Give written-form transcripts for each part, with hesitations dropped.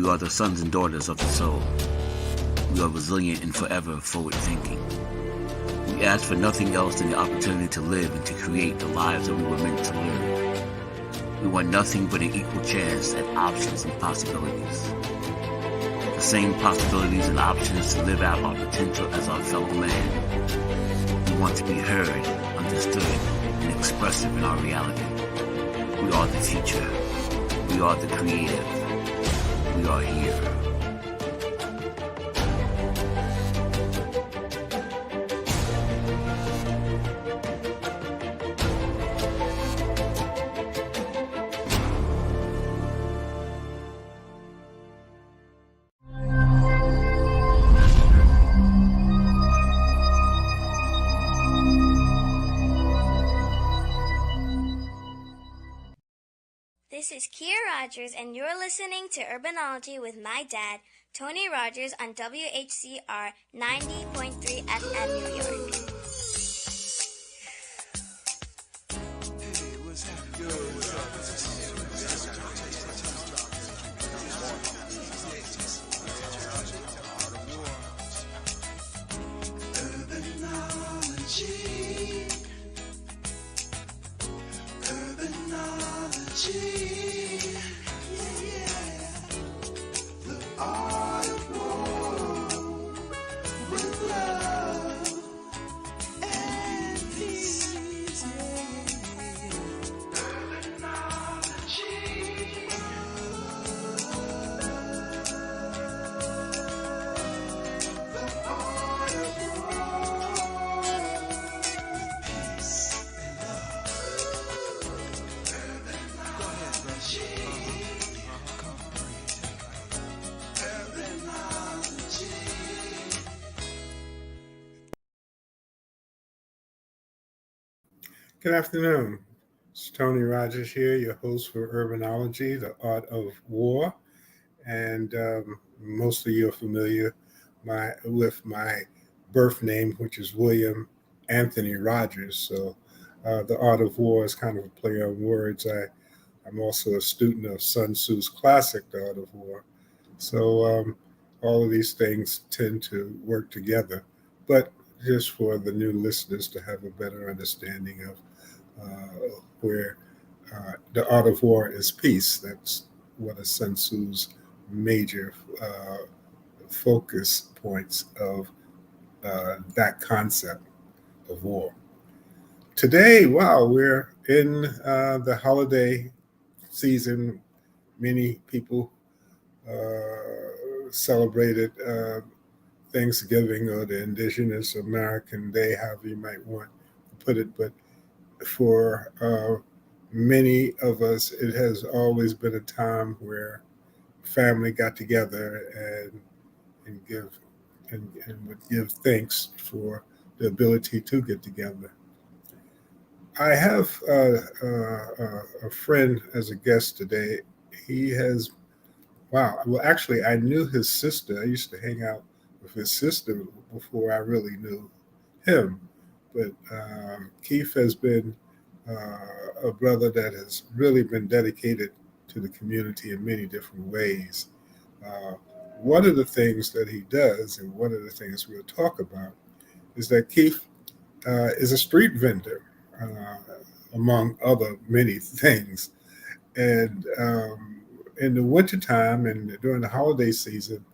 We are the sons and daughters of the soul. We are resilient and forever forward-thinking. We ask for nothing else than the opportunity to live and to create the lives that we were meant to live. We want nothing but an equal chance at options and possibilities. The same possibilities and options to live out our potential as our fellow man. We want to be heard, understood, and expressive in our reality. We are the future. We are the creative. We are here. This is Kia Rogers, and you're listening to Urbanology with my dad, Tony Rogers, on WHCR 90.3 FM New York. Hey, what's happening? Urbanology. Good afternoon. It's Tony Rogers here, your host for Urbanology, the Art of War. And most of you are familiar with my birth name, which is William Anthony Rogers. So the Art of War is kind of a play on words. I'm also a student of Sun Tzu's classic, The Art of War. So all of these things tend to work together. But just for the new listeners to have a better understanding of where the art of war is peace. That's one of Sun Tzu's major focus points of that concept of war. Today, wow, we're in the holiday season. Many people celebrated Thanksgiving or the Indigenous American Day, however you might want to put it. But for many of us, it has always been a time where family got together and would give thanks for the ability to get together. I have a friend as a guest today. He has, well, actually, I knew his sister. I used to hang out with his sister before I really knew him. But Keith has been a brother that has really been dedicated to the community in many different ways. One of the things that he does, and one of the things we'll talk about, is that Keith is a street vendor, among other many things. And in the wintertime and during the holiday season,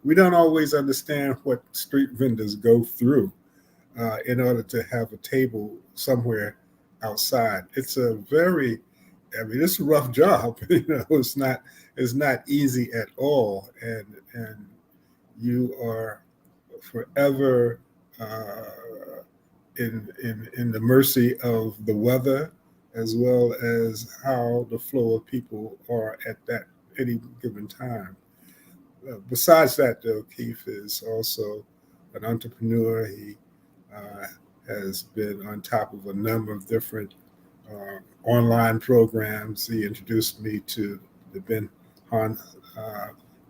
we don't always understand what street vendors go through in order to have a table somewhere outside. It's it's a rough job. It's not easy at all. And you are forever in the mercy of the weather, as well as how the flow of people are at that any given time. Besides that, though, Keith is also an entrepreneur. He has been on top of a number of different online programs. He introduced me to the Ben Han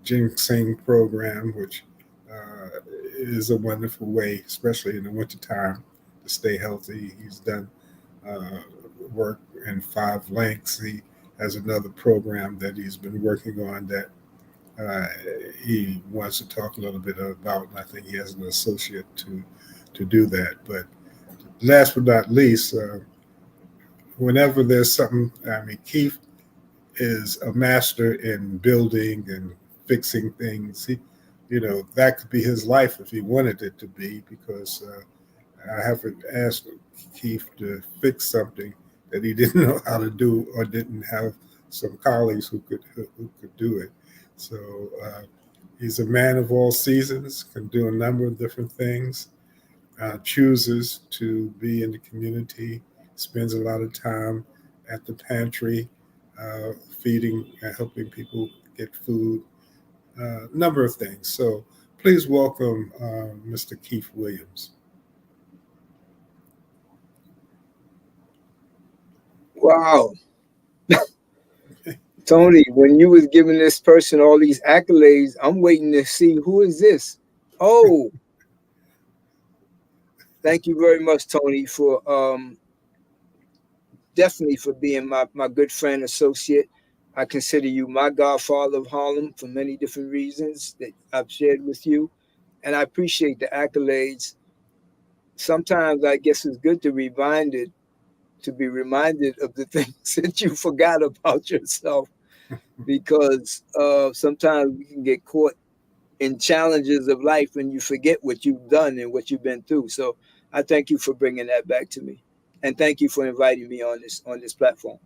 Ginseng program, which is a wonderful way, especially in the wintertime, to stay healthy. He's done work in 5 links. He has another program that he's been working on that uh, he wants to talk a little bit about, and I think he has an associate to do that. But last but not least, whenever there's something, I mean, Keith is a master in building and fixing things. That could be his life if he wanted it to be, because I haven't asked Keith to fix something that he didn't know how to do or didn't have some colleagues who could do it. So he's a man of all seasons, can do a number of different things, chooses to be in the community, spends a lot of time at the pantry, feeding and helping people get food, a number of things. So please welcome Mr. Keith Williams. Wow. Tony, when you was giving this person all these accolades, I'm waiting to see who is this. Oh, thank you very much, Tony, for definitely for being my good friend, associate. I consider you my godfather of Harlem for many different reasons that I've shared with you. And I appreciate the accolades. Sometimes I guess it's good to be reminded of the things that you forgot about yourself, because sometimes we can get caught in challenges of life and you forget what you've done and what you've been through. So I thank you for bringing that back to me, and thank you for inviting me on this platform.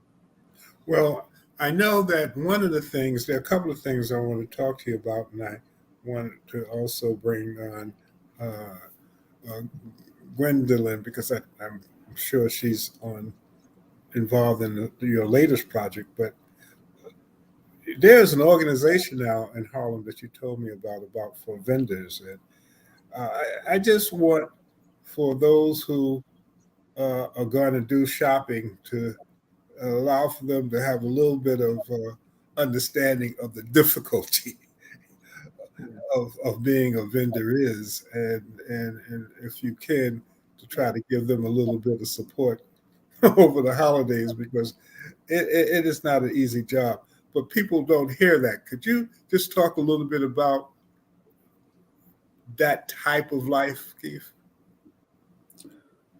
Well, I know that there are a couple of things I want to talk to you about, and I wanted to also bring on uh, Gwendolyn, because I'm sure she's involved in your latest project. But there's an organization now in Harlem that you told me about for vendors, and I just want for those who are going to do shopping to allow for them to have a little bit of understanding of the difficulty of being a vendor is, and if you can, to try to give them a little bit of support over the holidays, because it is not an easy job. But people don't hear that. Could you just talk a little bit about that type of life, Keith?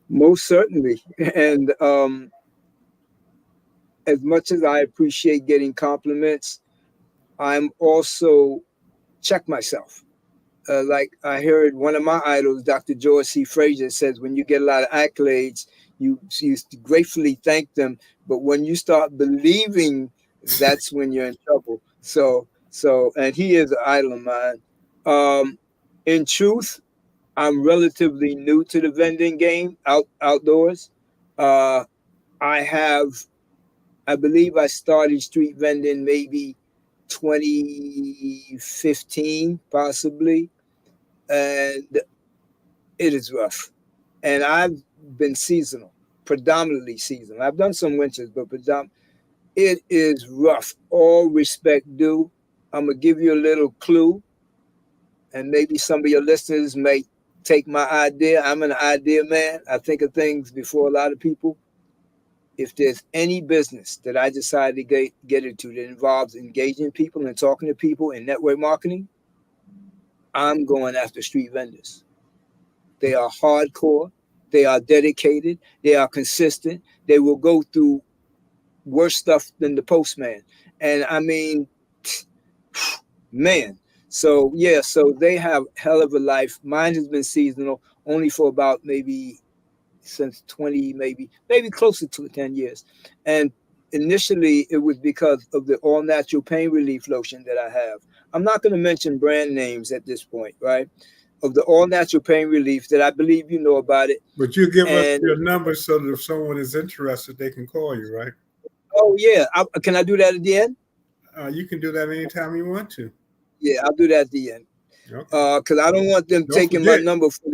Most certainly. And as much as I appreciate getting compliments, I'm also check myself. Like I heard one of my idols, Dr. George C. Frazier, says, when you get a lot of accolades, you gratefully thank them, but when you start believing, that's when you're in trouble. So, and he is an idol of mine. In truth, I'm relatively new to the vending game outdoors. Uh, I believe I started street vending maybe 2015, possibly, and it is rough. And I've been seasonal, predominantly seasonal. I've done some winters, but it is rough. All respect due. I'm gonna give you a little clue, and maybe some of your listeners may take my idea. I'm an idea man. I think of things before a lot of people. If there's any business that I decide to get into that involves engaging people and talking to people in network marketing, I'm going after street vendors. They are hardcore. They are dedicated. They are consistent. They will go through worse stuff than the postman. And I mean, man. So yeah, so they have hell of a life. Mine has been seasonal only for about maybe since 20, maybe closer to 10 years. And initially it was because of the all natural pain relief lotion that I have. I'm not going to mention brand names at this point, right? Of the all natural pain relief that I believe you know about it. But you give us your number so that if someone is interested, they can call you, right? Oh yeah. Can I do that at the end? You can do that anytime you want to. Yeah, I'll do that at the end. Okay. Because I don't want them taking my number for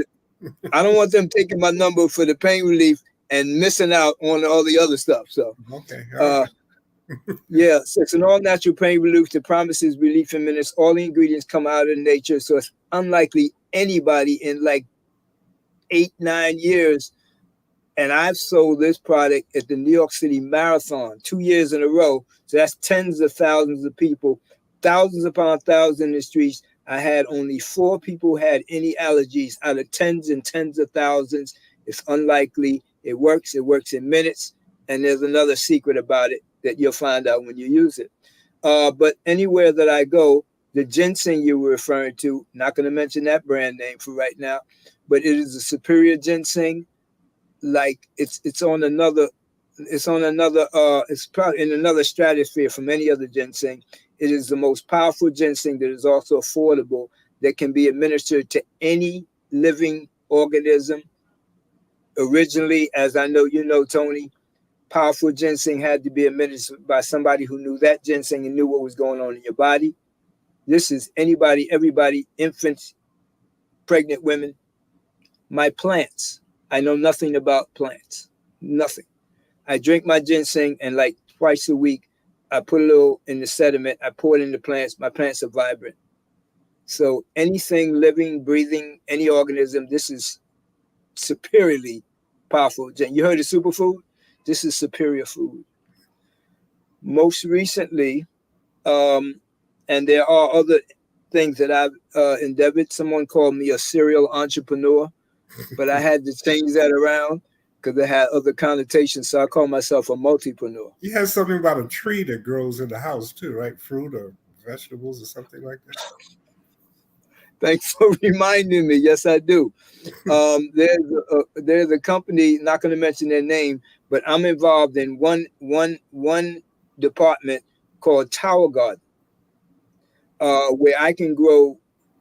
I don't want them taking my number for the pain relief and missing out on all the other stuff. So, okay. Yeah, so it's an all natural pain relief that promises relief in minutes. All the ingredients come out of nature. So it's unlikely anybody in like 8-9 years. And I've sold this product at the New York City Marathon 2 years in a row. So that's tens of thousands of people thousands upon thousands in the streets. I had only 4 people had any allergies out of tens and tens of thousands. It's unlikely. It works. It works in minutes. And there's another secret about it that you'll find out when you use it. But anywhere that I go, the ginseng you were referring to, not going to mention that brand name for right now, but it is a superior ginseng. Like it's on another, it's probably in another stratosphere from any other ginseng. It is the most powerful ginseng that is also affordable, that can be administered to any living organism. Originally, as I know you know, Tony, powerful ginseng had to be administered by somebody who knew that ginseng and knew what was going on in your body. This is anybody, everybody, infants, pregnant women. My plants, I know nothing about plants, nothing. I drink my ginseng, and like twice a week, I put a little in the sediment, I pour it in the plants. My plants are vibrant. So anything living, breathing, any organism, this is superiorly powerful. You heard of superfood? This is superior food. Most recently, and there are other things that I've endeavored. Someone called me a serial entrepreneur, but I had to change that around because it had other connotations. So I call myself a multipreneur. You have something about a tree that grows in the house too, right? Fruit or vegetables or something like that. Thanks for reminding me. Yes, I do. There's a company, not going to mention their name, but I'm involved in one department called Tower Garden, where I can grow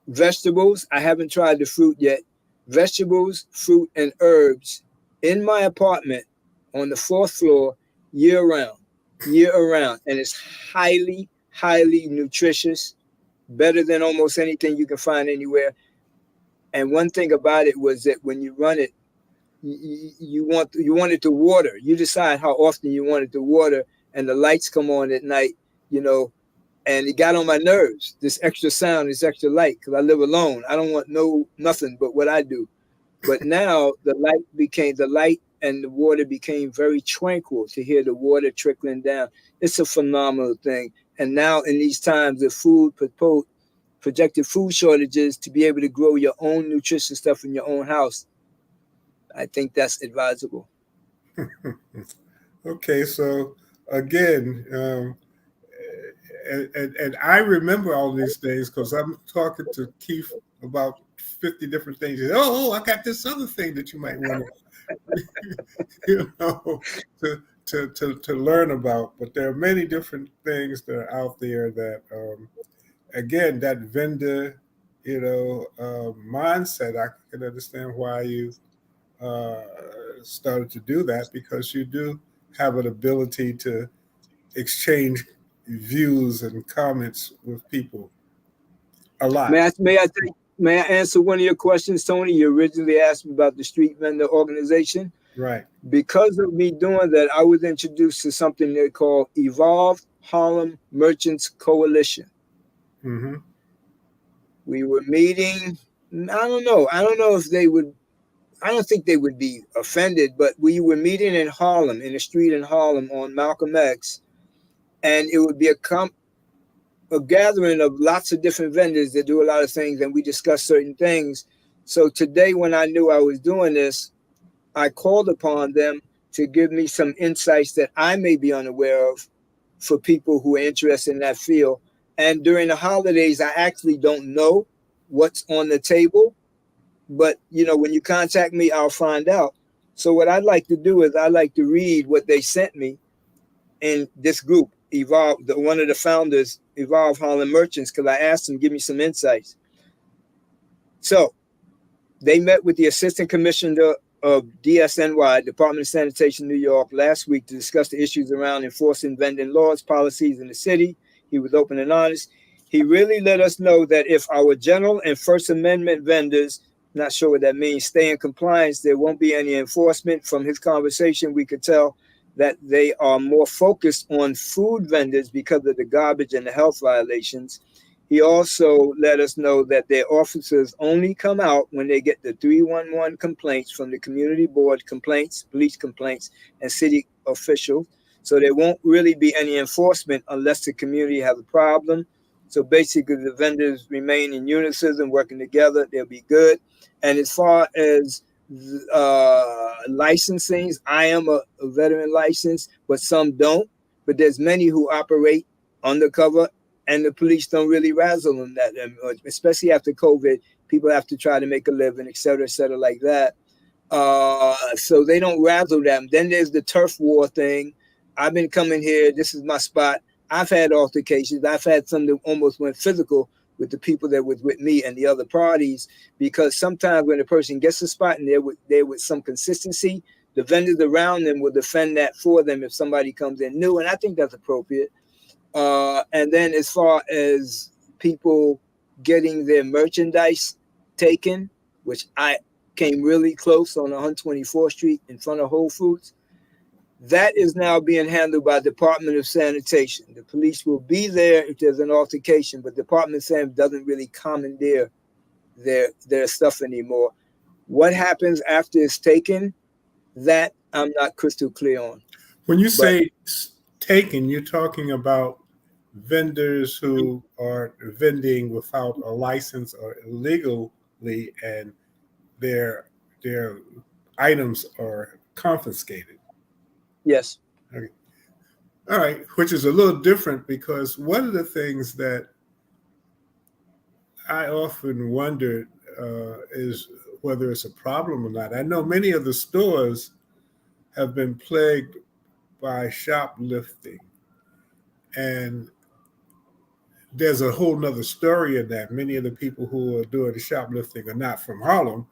vegetables. I haven't tried the fruit yet. Vegetables, fruit, and herbs in my apartment on the 4th floor year round, and it's highly, highly nutritious. Better than almost anything you can find anywhere. And one thing about it was that when you run it, you want it to water. You decide how often you want it to water, and the lights come on at night, and it got on my nerves. This extra sound, this extra light, because I live alone. I don't want nothing but what I do. But now the light and the water became very tranquil to hear the water trickling down. It's a phenomenal thing. And now in these times of projected food shortages, to be able to grow your own nutritious stuff in your own house, I think that's advisable. Okay, so again, and I remember all these things because I'm talking to Keith about 50 different things. Oh, I got this other thing that you might want to learn about. But there are many different things that are out there that, again, that vendor, mindset. I can understand why you started to do that, because you do have an ability to exchange views and comments with people a lot. May I answer one of your questions, Tony? You originally asked me about the street vendor organization. Right. Because of me doing that, I was introduced to something they call Evolved Harlem Merchants Coalition. Mm-hmm. We were meeting. I don't know if they would. I don't think they would be offended, but we were meeting in Harlem, in a street in Harlem on Malcolm X, and it would be a gathering of lots of different vendors that do a lot of things, and we discuss certain things. So today, when I knew I was doing this, I called upon them to give me some insights that I may be unaware of for people who are interested in that field. And during the holidays, I actually don't know what's on the table, but when you contact me, I'll find out. So what I'd like to do is I like to read what they sent me in this group, Evolve, one of the founders, Evolve Harlem Merchants, because I asked them to give me some insights. So they met with the Assistant Commissioner of DSNY, Department of Sanitation, New York, last week to discuss the issues around enforcing vending laws, policies in the city. He was open and honest. He really let us know that if our General and First Amendment vendors, not sure what that means, stay in compliance, there won't be any enforcement. From his conversation, we could tell that they are more focused on food vendors because of the garbage and the health violations. He also let us know that their officers only come out when they get the 311 complaints from the community board complaints, police complaints, and city officials. So there won't really be any enforcement unless the community has a problem. So basically, the vendors remain in unison, working together. They'll be good. And as far as licensings, I am a veteran license, but some don't. But there's many who operate undercover, and the police don't really razzle them that much, especially after COVID. People have to try to make a living, et cetera, like that. So they don't razzle them. Then there's the turf war thing. I've been coming here. This is my spot. I've had altercations. I've had some that almost went physical with the people that was with me and the other parties, because sometimes when a person gets a spot and they're with some consistency, the vendors around them will defend that for them if somebody comes in new, and I think that's appropriate. And then as far as people getting their merchandise taken, which I came really close on 124th Street in front of Whole Foods, that is now being handled by Department of Sanitation. The police will be there if there's an altercation, but Department of Sanitation doesn't really commandeer their stuff anymore. What happens after it's taken, that I'm not crystal clear on. When you say taken, you're talking about vendors who are vending without a license or illegally, and their items are confiscated. Yes. Okay. All right, which is a little different, because one of the things that I often wondered is whether it's a problem or not. I know many of the stores have been plagued by shoplifting, and there's a whole nother story in that. Many of the people who are doing the shoplifting are not from Harlem.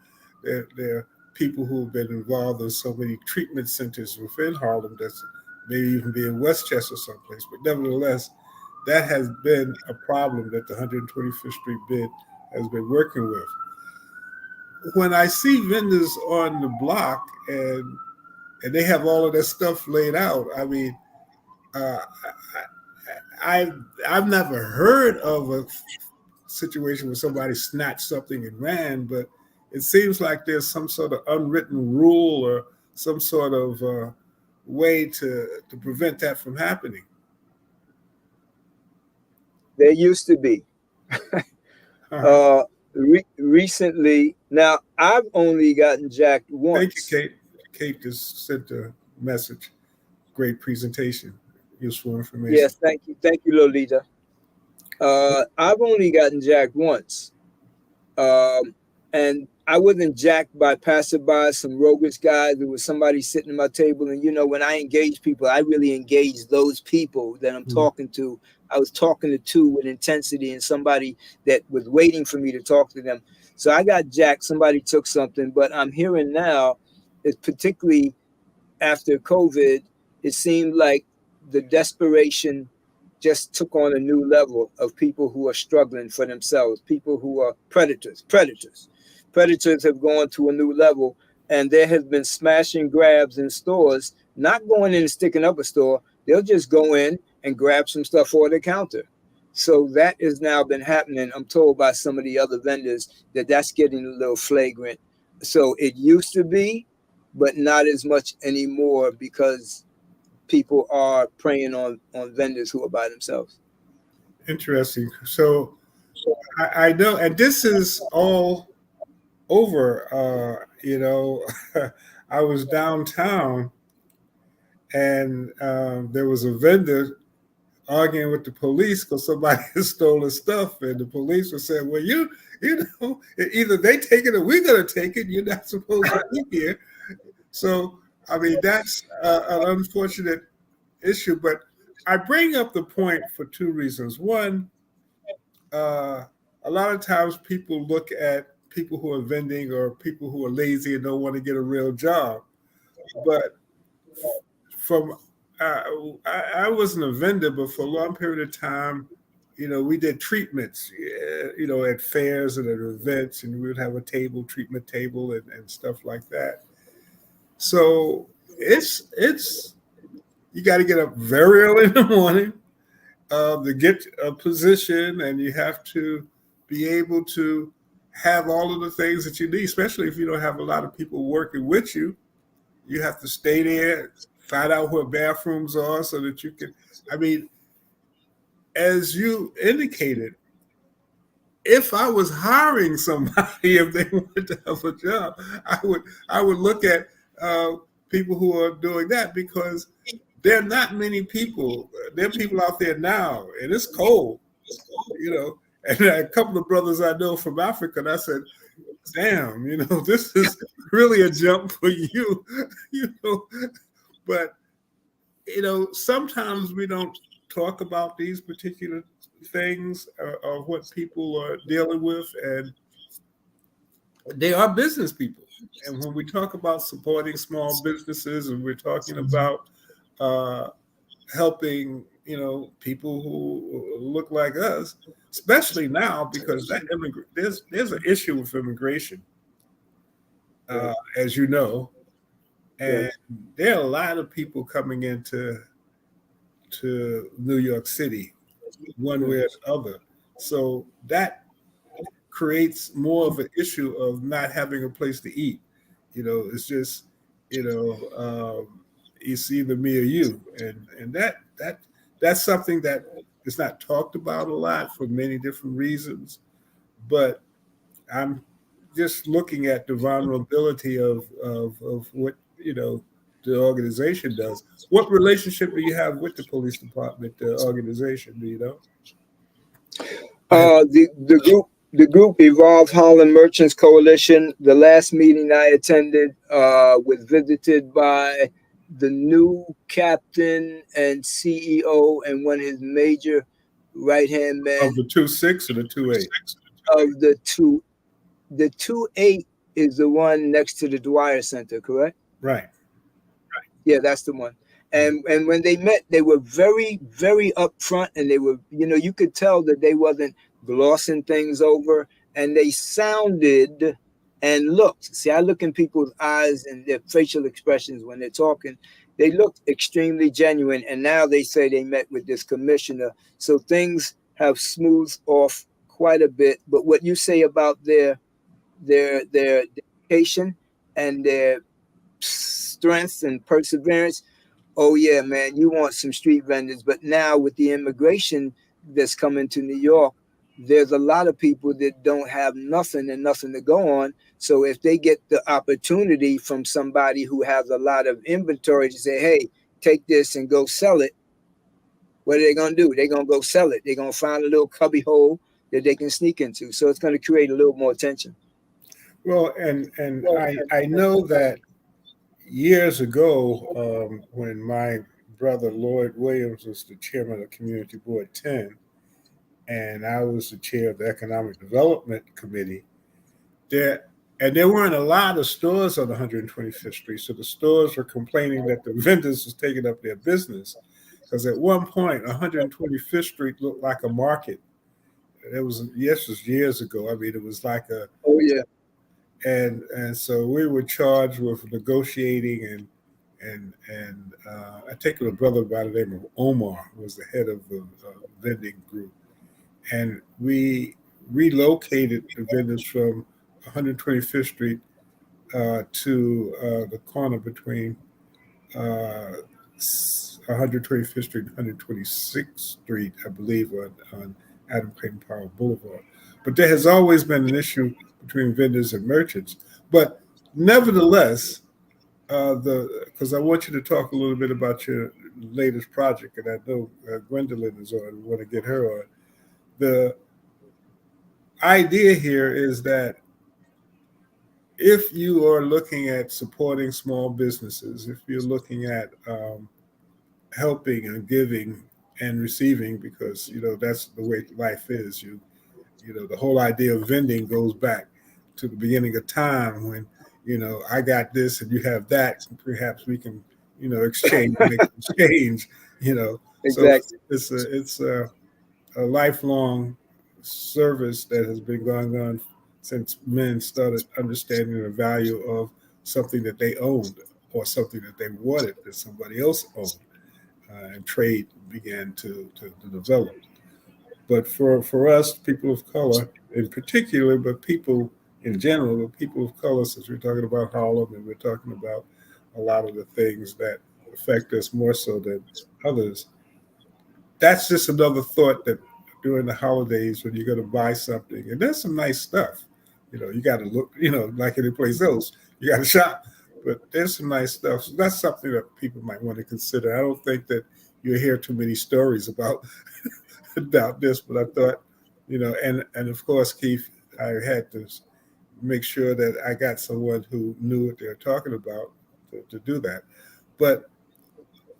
They're people who have been involved in so many treatment centers within Harlem, that's maybe even be in Westchester someplace. But nevertheless, that has been a problem that the 125th Street bid has been working with. When I see vendors on the block and they have all of their stuff laid out, I mean, I've never heard of a situation where somebody snatched something and ran, but it seems like there's some sort of unwritten rule or some sort of way to prevent that from happening. There used to be. Recently, now I've only gotten jacked once. Thank you, Kate. Kate just sent a message. Great presentation. Useful information. Yes, thank you, Lolita. I've only gotten jacked once, and I wasn't jacked by passerby, some roguish guys. There was somebody sitting at my table, and when I engage people, I really engage those people that I'm talking to. I was talking to two with intensity, and somebody that was waiting for me to talk to them. So I got jacked. Somebody took something, but I'm hearing now, it's particularly after COVID, it seemed like the desperation just took on a new level of people who are struggling for themselves, people who are predators. Predators have gone to a new level, and there has been smash and grabs in stores, not going in and sticking up a store. They'll just go in and grab some stuff off the counter. So that has now been happening. I'm told by some of the other vendors that that's getting a little flagrant. So it used to be, but not as much anymore, because people are preying on vendors who are by themselves. Interesting. So I know, and this is all over. I was downtown, and there was a vendor arguing with the police because somebody had stolen stuff, and the police were saying, "Well, you know, either they take it or we're going to take it. You're not supposed to be here." So, I mean, that's an unfortunate issue. But I bring up the point for two reasons. One, a lot of times people look at people who are vending or people who are lazy and don't want to get a real job. But from I wasn't a vendor, but for a long period of time, we did treatments, at fairs and at events, and we would have a treatment table and stuff like that. So it's you got to get up very early in the morning to get a position, and you have to be able to have all of the things that you need, especially if you don't have a lot of people working with you. You have to stay there, find out where bathrooms are so that you can, I mean, as you indicated, if I was hiring somebody, if they wanted to have a job, I would look at people who are doing that, because there are not many people. There are people out there now, and it's cold, you know. And a couple of brothers I know from Africa, and I said, "Damn, you know, this is really a jump for you," you know. But you know, sometimes we don't talk about these particular things of what people are dealing with, and they are business people. And when we talk about supporting small businesses, and we're talking about uh, helping, you know, people who look like us, especially now, because that there's an issue with immigration, as you know, and there are a lot of people coming into New York City, one way or the other. So that creates more of an issue of not having a place to eat. You know, it's just, you know, it's either me or you, and that's something that is not talked about a lot for many different reasons. But I'm just looking at the vulnerability of what, you know, the organization does. What relationship do you have with the police department, the organization? Do you know? The group Evolve Holland Merchants Coalition. The last meeting I attended was visited by the new captain and CEO and one of his major right hand men Of the 2-6 or the 2-8? of the two. The 2-8 is the one next to the Dwyer Center, correct? Right. Yeah, that's the one. And when they met, they were very, very upfront, and they were, you know, you could tell that they wasn't glossing things over, and they sounded and looked. See, I look in people's eyes and their facial expressions when they're talking. They looked extremely genuine, and now they say they met with this commissioner. So things have smoothed off quite a bit. But what you say about their dedication and their strength and perseverance. Oh yeah, man, you want some street vendors. But now with the immigration that's coming to New York, there's a lot of people that don't have nothing and nothing to go on. So if they get the opportunity from somebody who has a lot of inventory to say, hey, take this and go sell it, what are they going to do? They're going to go sell it. They're going to find a little cubby hole that they can sneak into. So it's going to create a little more tension. Well, and I know that years ago, when my brother Lloyd Williams was the chairman of Community Board 10, and I was the chair of the Economic Development Committee, there weren't a lot of stores on 125th Street, so the stores were complaining that the vendors was taking up their business, because at one point 125th Street looked like a market. It was years ago. I mean, it was like a and so we were charged with negotiating and I take a brother by the name of Omar was the head of the vending group, and we relocated the vendors from 125th Street to the corner between 125th Street and 126th Street, I believe, on Adam Clayton Powell Boulevard. But there has always been an issue between vendors and merchants. But nevertheless, because I want you to talk a little bit about your latest project, and I know Gwendolyn is on. We want to get her on. The idea here is that if you are looking at supporting small businesses, if you're looking at helping and giving and receiving, because you know that's the way life is. You know, the whole idea of vending goes back to the beginning of time when, you know, I got this and you have that, and perhaps we can, you know, exchange, you know. Exactly. So it's a lifelong service that has been going on since men started understanding the value of something that they owned or something that they wanted that somebody else owned, and trade began to develop. But for us, people of color in particular, but people in general, but people of color, since we're talking about Harlem and we're talking about a lot of the things that affect us more so than others, that's just another thought that during the holidays when you're going to buy something, and there's some nice stuff. You got to look, like any place else, you got to shop. But there's some nice stuff. So that's something that people might want to consider. I don't think that you'll hear too many stories about about this, but I thought, and of course, Keith, I had to make sure that I got someone who knew what they're talking about to do that. But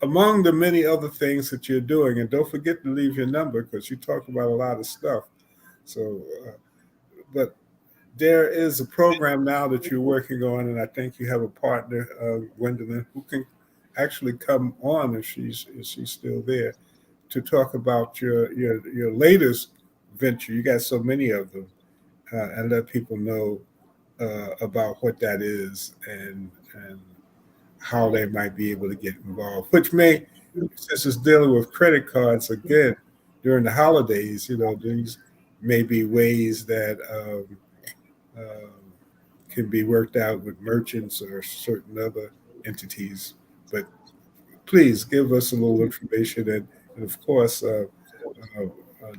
among the many other things that you're doing, and don't forget to leave your number because you talk about a lot of stuff. So, but there is a program now that you're working on, and I think you have a partner, Gwendolyn, who can actually come on if she's still there to talk about your latest venture. You got so many of them, and let people know about what that is and how they might be able to get involved. Which may, since it's dealing with credit cards again during the holidays, these may be ways that can be worked out with merchants or certain other entities. But please give us a little information. And of course,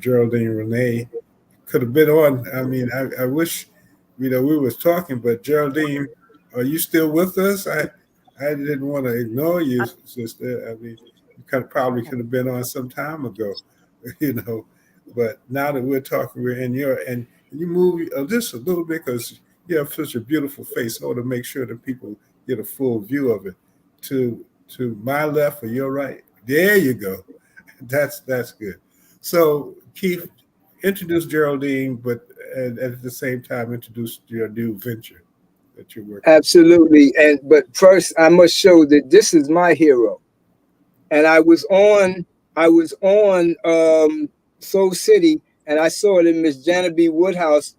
Geraldine Renee could have been on. I mean, I wish, we was talking, but Geraldine, are you still with us? I didn't want to ignore you, sister. I mean, you probably could have been on some time ago, But now that we're talking, we're in and you move just a little bit because you have such a beautiful face. I want to make sure that people get a full view of it. To my left or your right. There you go. That's good. So Keith, introduce Geraldine, but at the same time introduce your new venture that you're working. Absolutely. But first I must show that this is my hero. And I was on Soul City, and I saw it in Miss Janet B. Woodhouse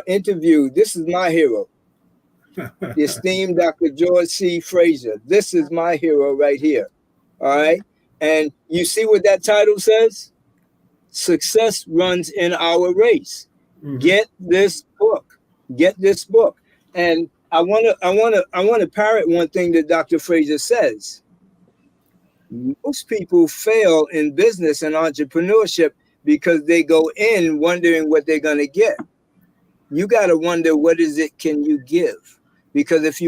interview. This is my hero. The esteemed Dr. George C. Frazier. This is my hero right here. All right. And you see what that title says? Success runs in our race. Mm-hmm. Get this book. Get this book. And I want to parrot one thing that Dr. Frazier says. Most people fail in business and entrepreneurship because they go in wondering what they're going to get. You got to wonder, what is it can you give? Because if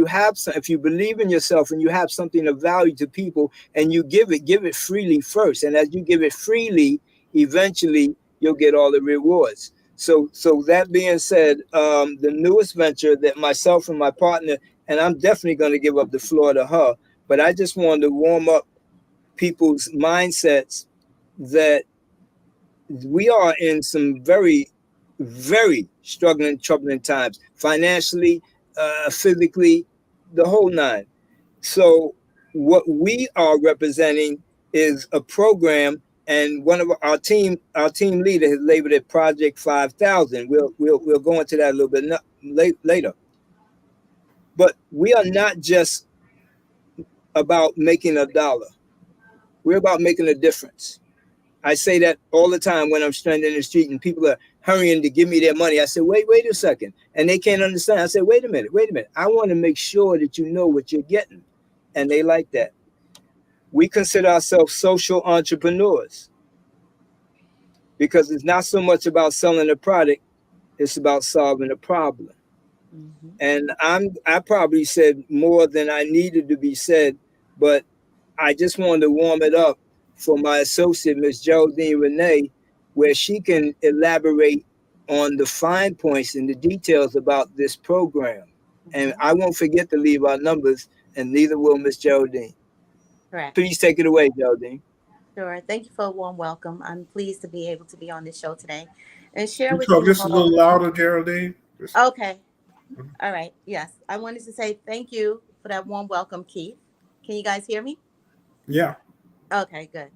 you believe in yourself and you have something of value to people and you give it freely first. And as you give it freely, eventually you'll get all the rewards. So that being said, the newest venture that myself and my partner, and I'm definitely going to give up the floor to her, but I just wanted to warm up people's mindsets that we are in some very, very struggling, troubling times, financially, physically, the whole nine. So what we are representing is a program, and one of our team leader has labeled it Project 5000. We'll go into that a little bit later. But we are not just about making a dollar. We're about making a difference. I say that all the time when I'm standing in the street and people are hurrying to give me their money. I say, wait a second. And they can't understand. I say, wait a minute. I want to make sure that you know what you're getting. And they like that. We consider ourselves social entrepreneurs because it's not so much about selling a product. It's about solving a problem. Mm-hmm. And I probably said more than I needed to be said, but I just wanted to warm it up for my associate, Ms. Geraldyne Renee, where she can elaborate on the fine points and the details about this program. And I won't forget to leave our numbers, and neither will Ms. Geraldyne. Correct. Please take it away, Geraldyne. Sure. Thank you for a warm welcome. I'm pleased to be able to be on this show today and share with you. you. Just a little louder, Geraldine. Okay. All right. Yes. I wanted to say thank you for that warm welcome, Keith. Can you guys hear me? Yeah. Okay, good.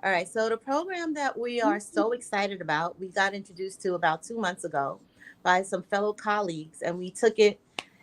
All right. So the program that we are so excited about, we got introduced to about 2 months ago by some fellow colleagues, and we took it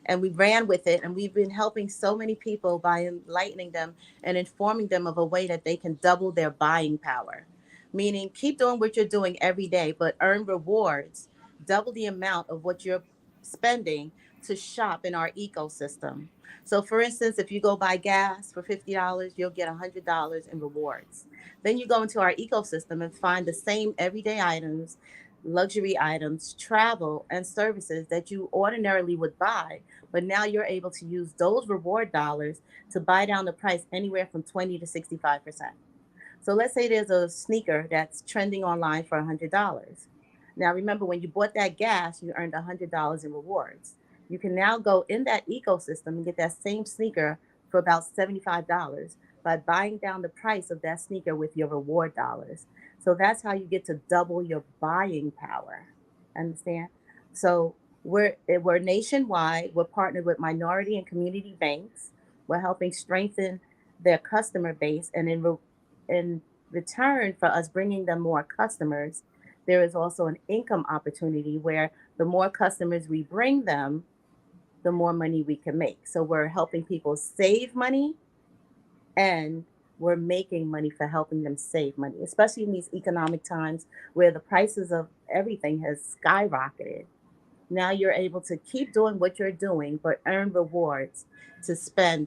and we ran with it. And we've been helping so many people by enlightening them and informing them of a way that they can double their buying power, meaning keep doing what you're doing every day, but earn rewards, double the amount of what you're spending to shop in our ecosystem. So, for instance, if you go buy gas for $50, you'll get $100 in rewards. Then you go into our ecosystem and find the same everyday items, luxury items, travel, and services that you ordinarily would buy. But now you're able to use those reward dollars to buy down the price anywhere from 20 to 65%. So let's say there's a sneaker that's trending online for $100. Now remember, when you bought that gas, you earned $100 in rewards. You can now go in that ecosystem and get that same sneaker for about $75 by buying down the price of that sneaker with your reward dollars. So that's how you get to double your buying power. Understand? So we're nationwide. We're partnered with minority and community banks. We're helping strengthen their customer base, and in return for us bringing them more customers, there is also an income opportunity where the more customers we bring them, the more money we can make. So we're helping people save money, and we're making money for helping them save money, especially in these economic times where the prices of everything has skyrocketed. Now you're able to keep doing what you're doing, but earn rewards to spend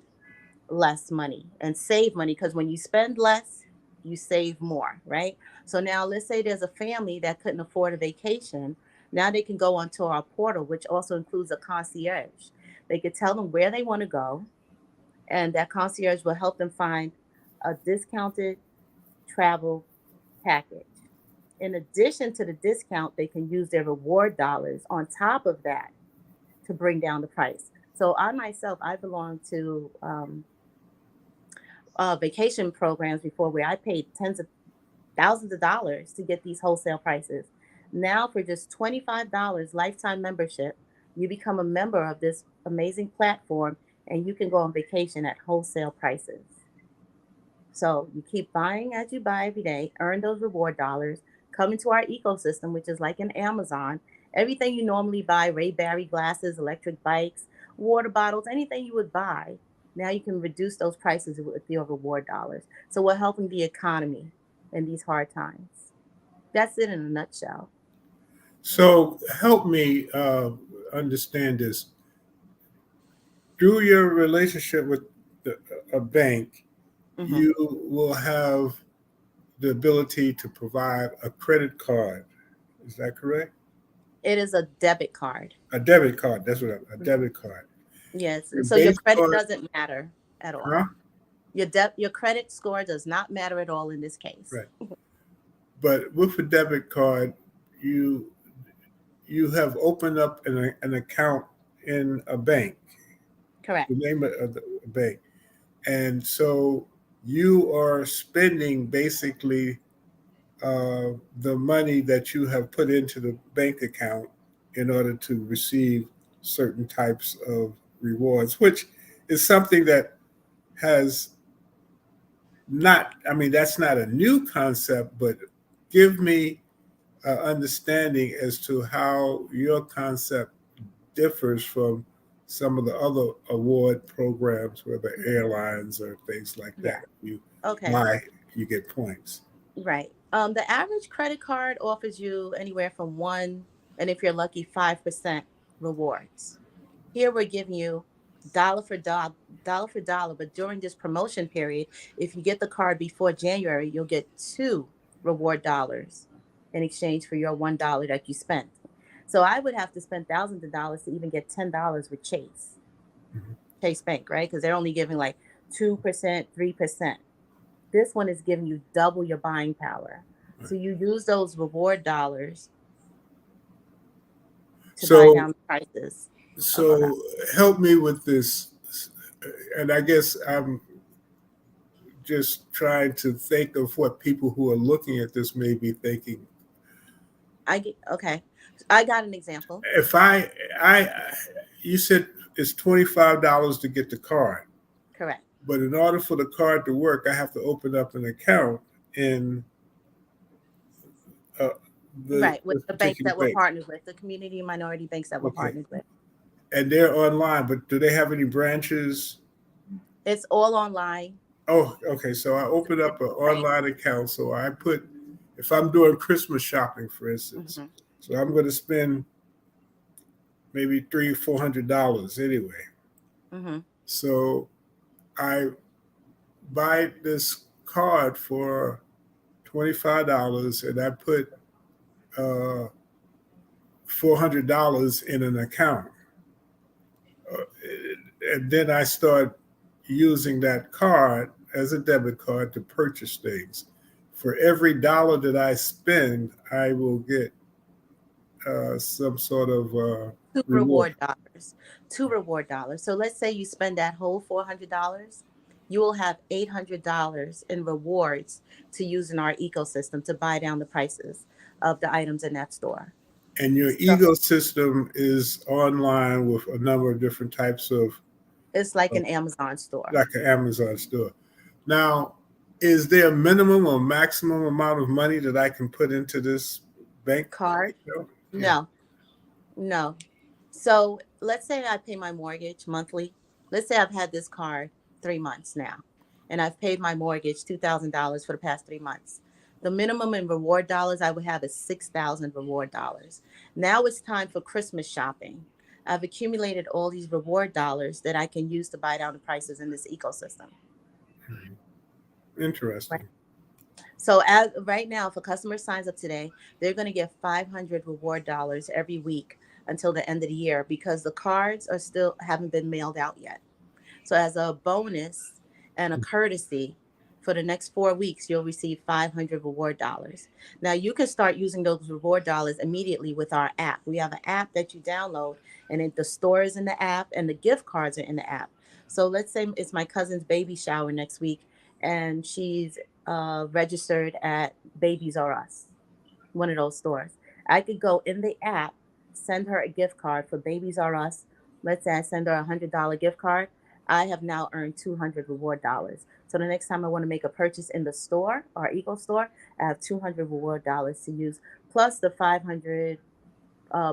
less money and save money, because when you spend less, you save more, right? So now let's say there's a family that couldn't afford a vacation. Now they can go onto our portal, which also includes a concierge. They could tell them where they want to go, and that concierge will help them find a discounted travel package. In addition to the discount, they can use their reward dollars on top of that to bring down the price. So I myself, I belong to vacation programs before where I paid tens of thousands of dollars to get these wholesale prices. Now, for just $25 lifetime membership, you become a member of this amazing platform, and you can go on vacation at wholesale prices. So you keep buying as you buy every day, earn those reward dollars, come into our ecosystem, which is like an Amazon. Everything you normally buy, Ray-Ban glasses, electric bikes, water bottles, anything you would buy, now you can reduce those prices with your reward dollars. So we're helping the economy in these hard times. That's it in a nutshell. So help me understand this. Through your relationship with a bank, hmm you will have the ability to provide a credit card. Is that correct? It is a debit card. A debit card. That's what a Mhm. debit card. Yes. And So your based credit on, doesn't matter at all. huh? Your credit score does not matter at all in this case. Right. But with a debit card, you you have opened up an account in a bank, Correct. the name of the bank. And so you are spending basically the money that you have put into the bank account in order to receive certain types of rewards, which is something that has not, I mean, that's not a new concept, but give me understanding as to how your concept differs from some of the other award programs, whether airlines or things like Yeah. that. You Okay. why you get points. Right. The average credit card offers you anywhere from 1, and if you're lucky, 5% rewards. Here we're giving you dollar for dollar, but during this promotion period, if you get the card before January, you'll get 2 reward dollars in exchange for your $1 that you spent. So I would have to spend thousands of dollars to even get $10 with Mhm. Chase Bank, right? Because they're only giving like 2%, 3%. This one is giving you double your buying power. So Right. you use those reward dollars to buy So down the prices of a lot. so help me with this, and I guess I'm just trying to think of what people who are looking at this may be thinking. Okay. I got an example. If I you said it's $25 to get the card, Correct. but in order for the card to work, I have to open up an account in uh, Right. With this the banks particular that we're bank. partnered with, the community and minority banks that we're Okay, partnered with. and they're online, but do they have any branches? It's all online. Oh, okay. So I It's a open up an digital bank. online account. So I put, if I'm doing Christmas shopping, for instance, Mhm. so I'm going to spend maybe $300-400 anyway. Mm-hmm. So I buy this card for $25, and I put uh, $400 in an account. Uh, and then I start using that card as a debit card to purchase things. For every dollar that I spend, I will get some sort of Two reward. reward dollars. Two reward dollars. So let's say you spend that whole $400, you will have $800 in rewards to use in our ecosystem to buy down the prices of the items in that store. And your So ecosystem is online with a number of different types of, it's like of an Amazon store. like an Amazon store. Now, is there a minimum or maximum amount of money that I can put into this bank Card? account? Yeah. No, no. So let's say I pay my mortgage monthly. Let's say I've had this card 3 months now, and I've paid my mortgage $2,000 for the past 3 months. The minimum in reward dollars I would have is 6,000 reward dollars. Now it's time for Christmas shopping. I've accumulated all these reward dollars that I can use to buy down the prices in this ecosystem. Interesting. So as right now, if a customer signs up today, they're going to get 500 reward dollars every week until the end of the year because the cards are still haven't been mailed out yet. So as a bonus and a courtesy for the next 4 weeks, you'll receive 500 reward dollars. Now you can start using those reward dollars immediately with our app. We have an app that you download, and the store is in the app and the gift cards are in the app. So let's say it's my cousin's baby shower next week, and she's registered at Babies R Us, one of those stores. I could go in the app, send her a gift card for Babies R Us. Let's say I send her a $100 gift card. I have now earned 200 reward dollars. So the next time I want to make a purchase in the store, our Eco store, I have 200 reward dollars to use, plus the 500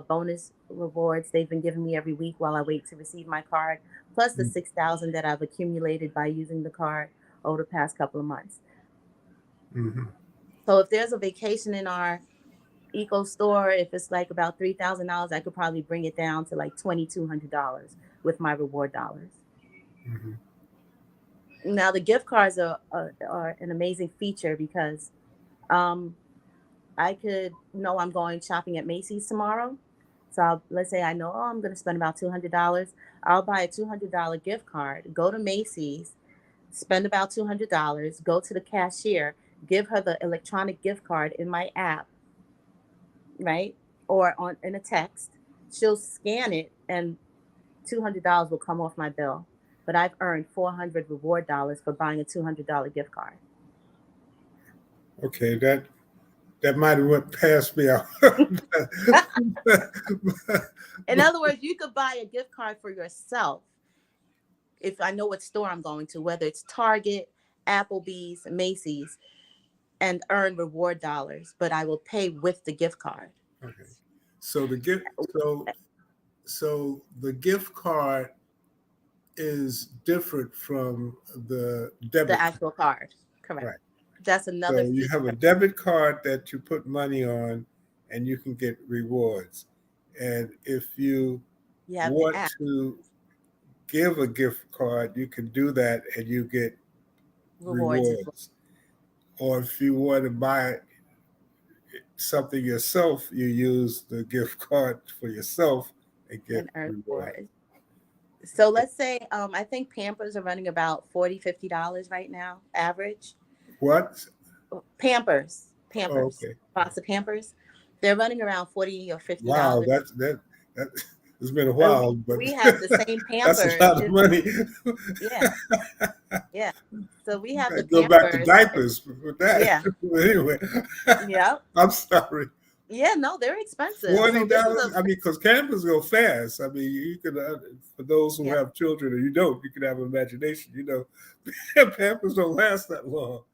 bonus rewards they've been giving me every week while I wait to receive my card, plus the 6,000 that I've accumulated by using the card over the past couple of months. Mm-hmm. So if there's a vacation in our Eco store, if it's like about $3,000, I could probably bring it down to like $2,200 with my reward dollars. Mm-hmm. Now the gift cards are an amazing feature because I could know I'm going shopping at Macy's tomorrow. So let's say I know, I'm going to spend about $200. I'll buy a $200 gift card, go to Macy's, spend about $200, go to the cashier, give her the electronic gift card in my app, right? Or in a text. She'll scan it and $200 will come off my bill. But I've earned 400 reward dollars for buying a $200 gift card. Okay, that might have went past me. In other words, you could buy a gift card for yourself if I know what store I'm going to, whether it's Target, Applebee's, Macy's, and earn reward dollars, but I will pay with the gift card. Okay. So the gift card is different from the debit. The actual card, correct. Right. That's another. So you have a debit card that you put money on, and you can get rewards. And if you want to give a gift card, you can do that, and you get rewards. Or if you want to buy something yourself, you use the gift card for yourself and get rewards. So let's say I think Pampers are running about $40, $50 right now, average. What? Pampers. Oh, okay. Box of Pampers. They're running around $40 or $50. Wow, that it's been a while, but we have the same Pampers. That's a lot of money. Yeah. So we have the go Pampers. Back to diapers with that. Yeah. Anyway. Yeah. I'm sorry. Yeah, no, they're expensive. $40. I mean, because Pampers go fast. I mean, you could, for those who have children, or you don't, you can have imagination. Pampers don't last that long.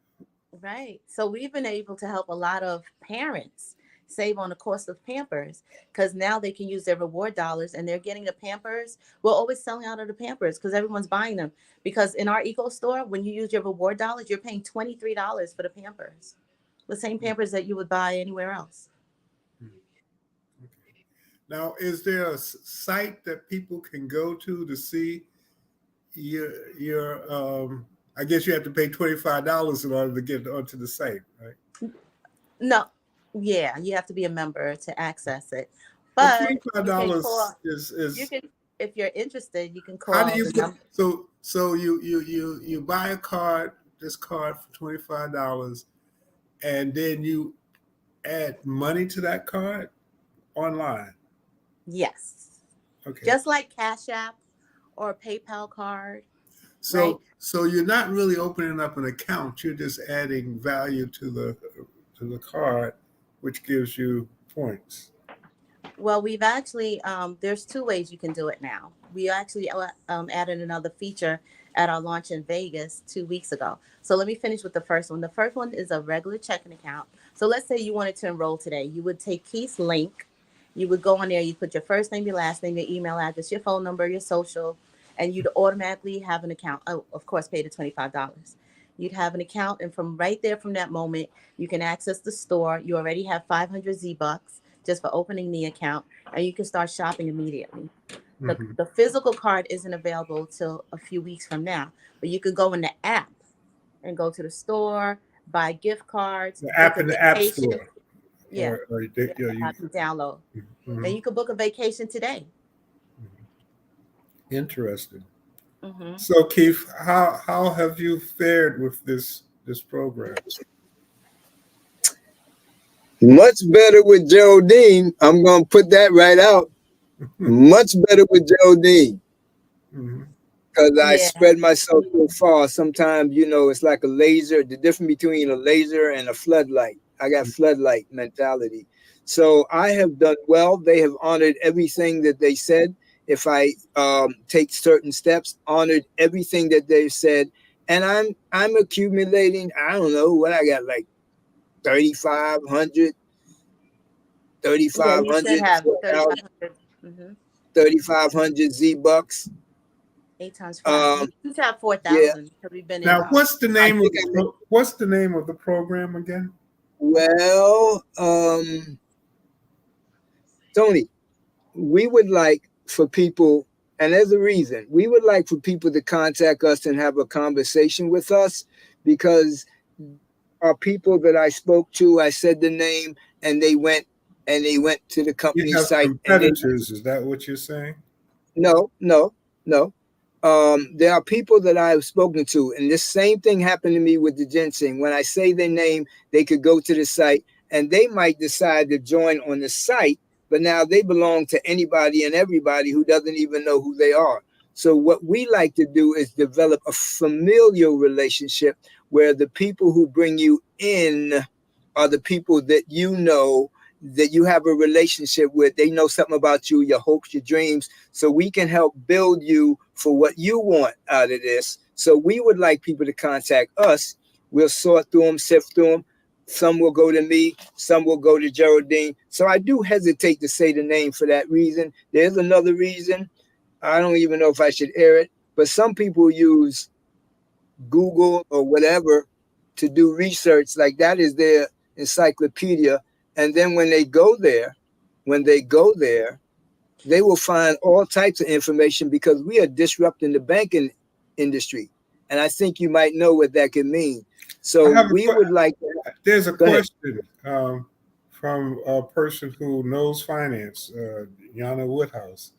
Right. So we've been able to help a lot of parents save on the cost of Pampers because now they can use their reward dollars and they're getting the Pampers. We're always selling out of the Pampers because everyone's buying them. Because in our Eco store, when you use your reward dollars, you're paying $23 for the Pampers, the same Pampers that you would buy anywhere else. Now, is there a site that people can go to see your I guess you have to pay $25 in order to get onto the site, right? No, yeah, you have to be a member to access it, Well, but $25 you can call. You is can, if you're interested, you can how do call you the put number. so you buy a card, this card for $25, and then you add money to that card online. Yes, Okay. just like Cash App or PayPal card, right? So you're not really opening up an account. You're just adding value to the card, which gives you points. Well, we've actually, there's two ways you can do it now. We actually added another feature at our launch in Vegas 2 weeks ago. So let me finish with the first one. The first one is a regular checking account. So let's say you wanted to enroll today. You would take Keith's link. You would go on there. You put your first name, your last name, your email address, your phone number, your social, and you'd automatically have an account. Oh, of course, pay the $25. You'd have an account, and from right there, from that moment, you can access the store. You already have 500 Z bucks just for opening the account, and you can start shopping immediately. Mm-hmm. The physical card isn't available till a few weeks from now, but you could go in the app and go to the store, buy gift cards, The book app a in the App vacation. Store, Yeah, you, yeah, you, app to download, mhm. and you could book a vacation today. Interesting. Hmm. So, Keith, how have you fared with this program? Much better with Geraldine. I'm gonna put that right out. Much better with Geraldine. Mm-hmm. Because I Yeah, spread myself so far. Sometimes, it's like a laser, the difference between a laser and a floodlight. I got floodlight mentality. So I have done well. They have honored everything that they said. If I take certain steps, honored everything that they've said. And I'm accumulating, I don't know what I got, like 3,500, yeah, you should 3,500, have 3,500. Mm-hmm. 3,500 Z bucks. 8 times 5. You should have Yeah, 4,000 because we've been in. Now, what's the I name of think I made, what's the name of the program again? well, Tony, we would like for people, and there's a reason, we would like for people to contact us and have a conversation with us because our people that I spoke to, I said the name, and they went to the You company have site and they competitors. Is that what you're saying? no, no, no. There are people that I've spoken to, and this same thing happened to me with the ginseng. When I say their name, they could go to the site and they might decide to join on the site, but now they belong to anybody and everybody who doesn't even know who they are. So what we like to do is develop a familial relationship where the people who bring you in are the people that you know, that you have a relationship with. They know something about you, your hopes, your dreams, so we can help build you for what you want out of this. So we would like people to contact us. We'll sort through them, sift through them. Some will go to me, some will go to Geraldine. So I do hesitate to say the name for that reason. There's another reason. I don't even know if I should air it, but some people use Google or whatever to do research. Like that is their encyclopedia. And then when they go there, they will find all types of information because we are disrupting the banking industry. And I think you might know what that could mean. I So have we would like to, there's a go ahead. question from a person who knows finance, Yana Woodhouse.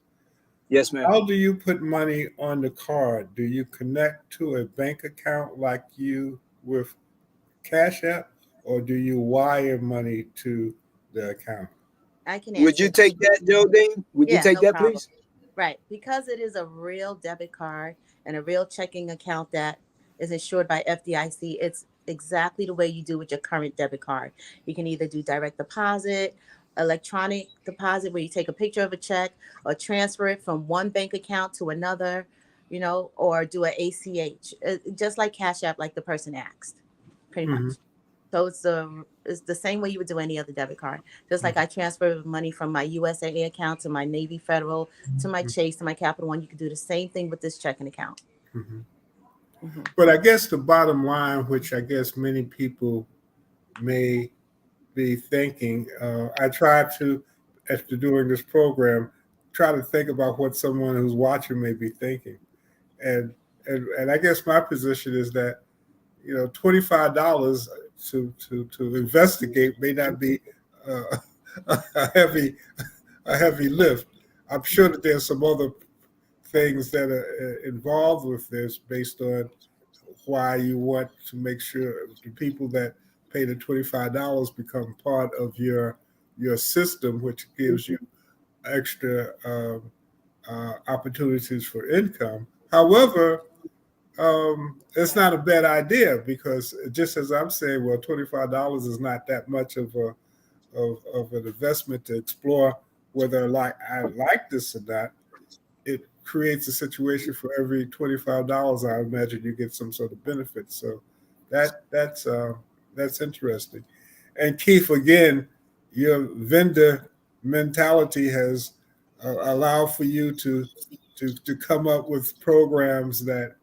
Yes, ma'am. How do you put money on the card? Do you connect to a bank account like you with Cash App, or do you wire money to the account? I can Would you answer. take that, Geraldine? Would you Yeah, take no that, problem. please? Right. Because it is a real debit card and a real checking account that is insured by FDIC, it's exactly the way you do with your current debit card. You can either do direct deposit, electronic deposit, where you take a picture of a check or transfer it from one bank account to another, or do an ACH, just like Cash App, like the person asked, pretty Hmm. much. So it's the same way you would do any other debit card. Just like I transfer money from my USAA account to my Navy Federal, to my Chase, to my Capital One, you could do the same thing with this checking account. Hmm. Hmm. But I guess the bottom line, which I guess many people may be thinking, I try to after doing this program, try to think about what someone who's watching may be thinking. And I guess my position is that, $25 to investigate may not be uh, a heavy lift. I'm sure that there's some other things that are involved with this based on why you want to make sure the people that pay the $25 become part of your system, which gives you extra opportunities for income. However, it's not a bad idea, because just as I'm saying, well, $25 is not that much of an investment to explore whether I like this or not. It creates a situation for every $25, I imagine you get some sort of benefit. So that's interesting. And Keith, again, your vendor mentality has allowed for you to come up with programs that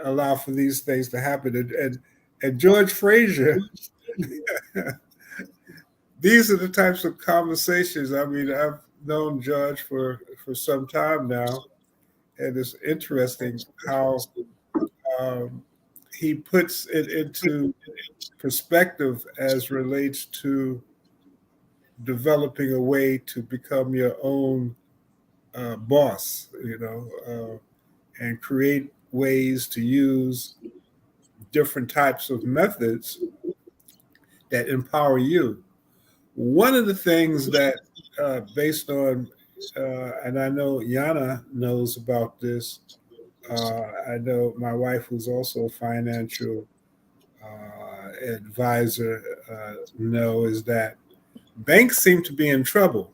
allow for these things to happen. And George Frazier, these are the types of conversations. I mean, I've known George for some time now, and it's interesting how he puts it into perspective as relates to developing a way to become your own boss, and create ways to use different types of methods that empower you. One of the things that, based on, and I know Yana knows about this, I know my wife, who's also a financial advisor, is that banks seem to be in trouble.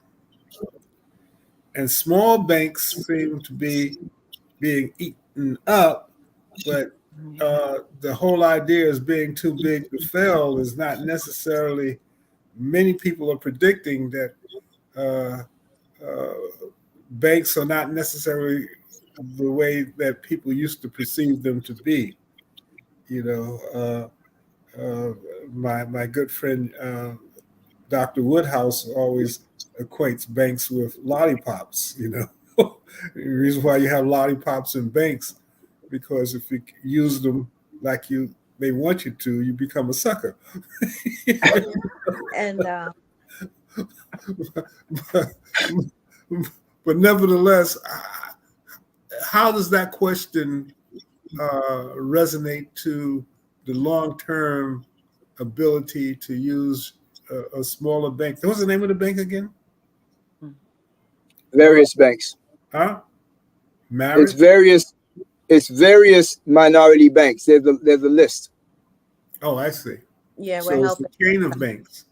And small banks seem to be being eaten up, but the whole idea is being too big to fail is not necessarily. Many people are predicting that banks are not necessarily the way that people used to perceive them to be. My good friend Dr. Woodhouse always equates banks with lollipops. The reason why you have lollipops in banks, because if you use them like they want you to, you become a sucker. And but nevertheless, how does that question resonate to the long-term ability to use a smaller bank? What's the name of the bank again? Various banks. Huh? It's various minority banks. There's a list. Oh, I see. yeah, So we're it's helping. a chain of banks.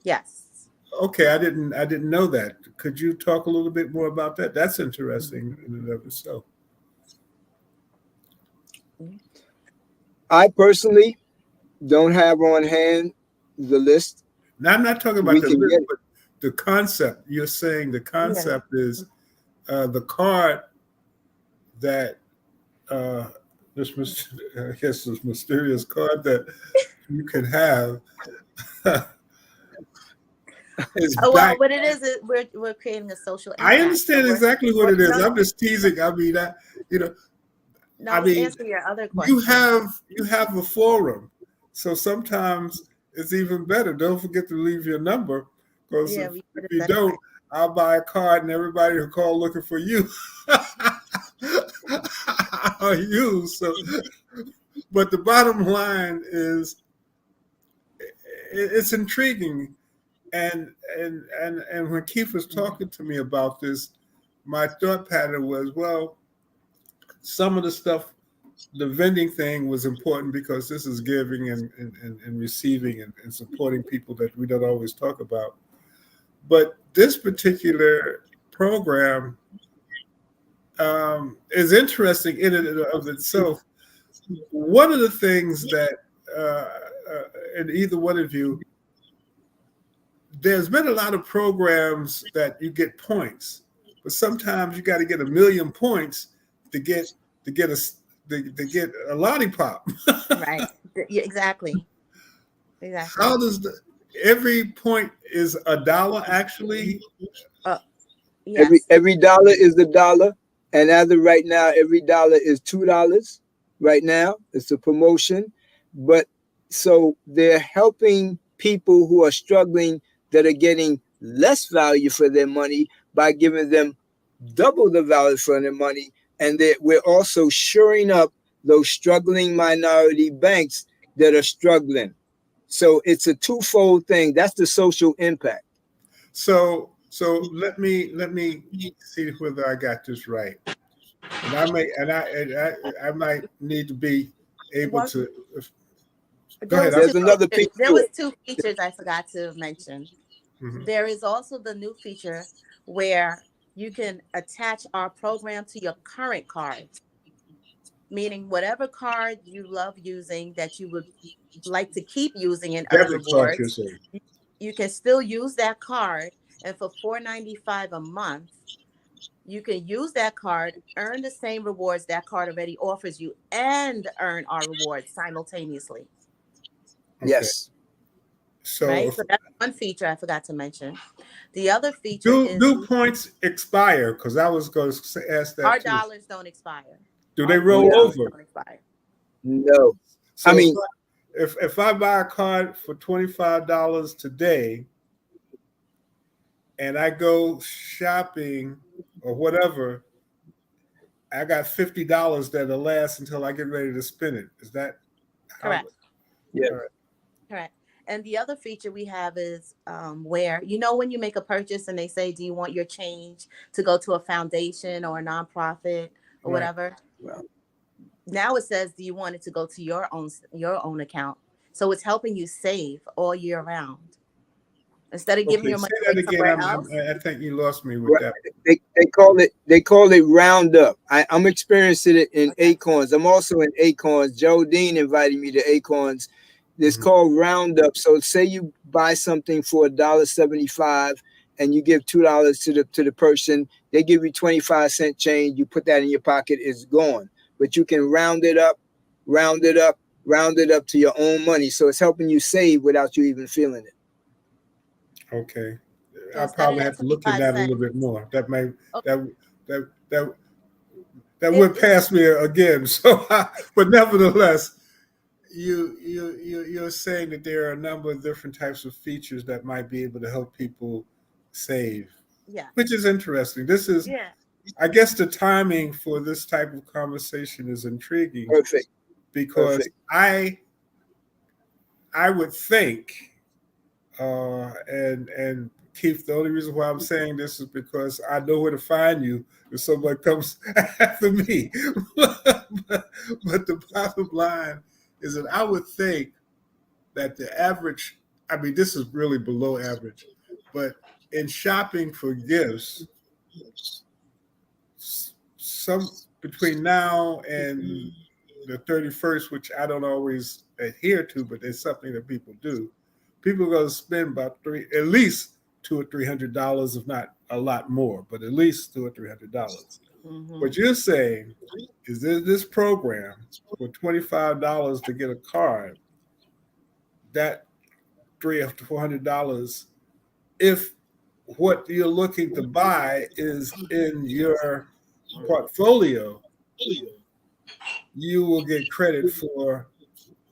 Yes. Okay, I didn't know that. Could you talk a little bit more about that? That's interesting in and of itself. I personally don't have on hand the list. Now, I'm not talking about We the can list, get it. but the concept. You're saying the concept is the card that this mysterious card that you can have is Oh, well, back. what it is we're creating a social impact. I understand exactly what it is. I'm just teasing. I mean, No, I let's mean, answer your other question. you have a forum, so sometimes it's even better. Don't forget to leave your number, because if you don't, I'll buy a card and everybody will call looking for you. Or you. So, but the bottom line is, it's intriguing, and when Keith was talking to me about this, my thought pattern was, well, some of the stuff, the vending thing was important because this is giving and receiving and supporting people that we don't always talk about. But this particular program is interesting in and of itself. One of the things that, and either one of you, there's been a lot of programs that you get points, but sometimes you got to get 1 million points to get a lollipop. Right. Yeah, exactly. How does every point is $1 actually. Yes. Every dollar is the dollar, and as of right now, every dollar is $2. Right now, it's a promotion, but so they're helping people who are struggling that are getting less value for their money by giving them double the value for their money, and we're also shoring up those struggling minority banks that are struggling. So it's a twofold thing. That's the social impact. So let me see whether I got this right. And I might need to be able One, to go there ahead. was I'm There's two sorry. another features. piece There to was it. two features I forgot to mention. Mhm. There is also the new feature where you can attach our program to your current cards, meaning whatever card you love using that you would like to keep using and earn Debit card, you're rewards, saying. you can still use that card. And for $4.95 a month, you can use that card, earn the same rewards that card already offers you, and earn our rewards simultaneously. Okay. Yes. So Right? if, So that's one feature I forgot to mention. The other feature do is do points expire? Because I was going to ask our that too. dollars don't expire. Do they Our roll No. dollars over? don't expire. No. I So mean, if I buy a card for $25 today and I go shopping or whatever, I got $50 that'll last until I get ready to spend it. Is that how? Correct. yeah. All right. Correct. And the other feature we have is where, when you make a purchase and they say, do you want your change to go to a foundation or a nonprofit or Right. whatever? Well, Now it says, do you want it to go to your own account? So it's helping you save all year round. Instead of giving Okay. your Say money that away again. somewhere else. I think you lost me with right. that. They call it roundup. I'm experiencing it in Okay. Acorns. I'm also in Acorns. Joe Dean invited me to Acorns. It's Mhm. called roundup. So say you buy something for $1.75 and you give $2 to the person. They give you 25-cent change. You put that in your pocket. It's gone. But you can round it up, round it up, round it up to your own money. So it's helping you save without you even feeling it. Okay. So I instead of probably that have to look in 25 that a little cents, bit more. That may oh, that that that that it, went it's past me again. So, but nevertheless, you're saying that there are a number of different types of features that might be able to help people save, yeah. which is interesting. This is, Yeah. I guess, the timing for this type of conversation is intriguing Perfect. because Perfect. I would think, and Keith, the only reason why I'm saying this is because I know where to find you if someone comes after me. but the bottom line is that I would think that the average, I mean, this is really below average, but in shopping for gifts, some between now and the 31st, which I don't always adhere to, but it's something that people do. People are going to spend about at least $200 or $300, if not a lot more, but at least $200 or $300. Mm-hmm. What you're saying is this program for $25 to get a card, that $300 to $400, if what you're looking to buy is in your portfolio, you will get credit for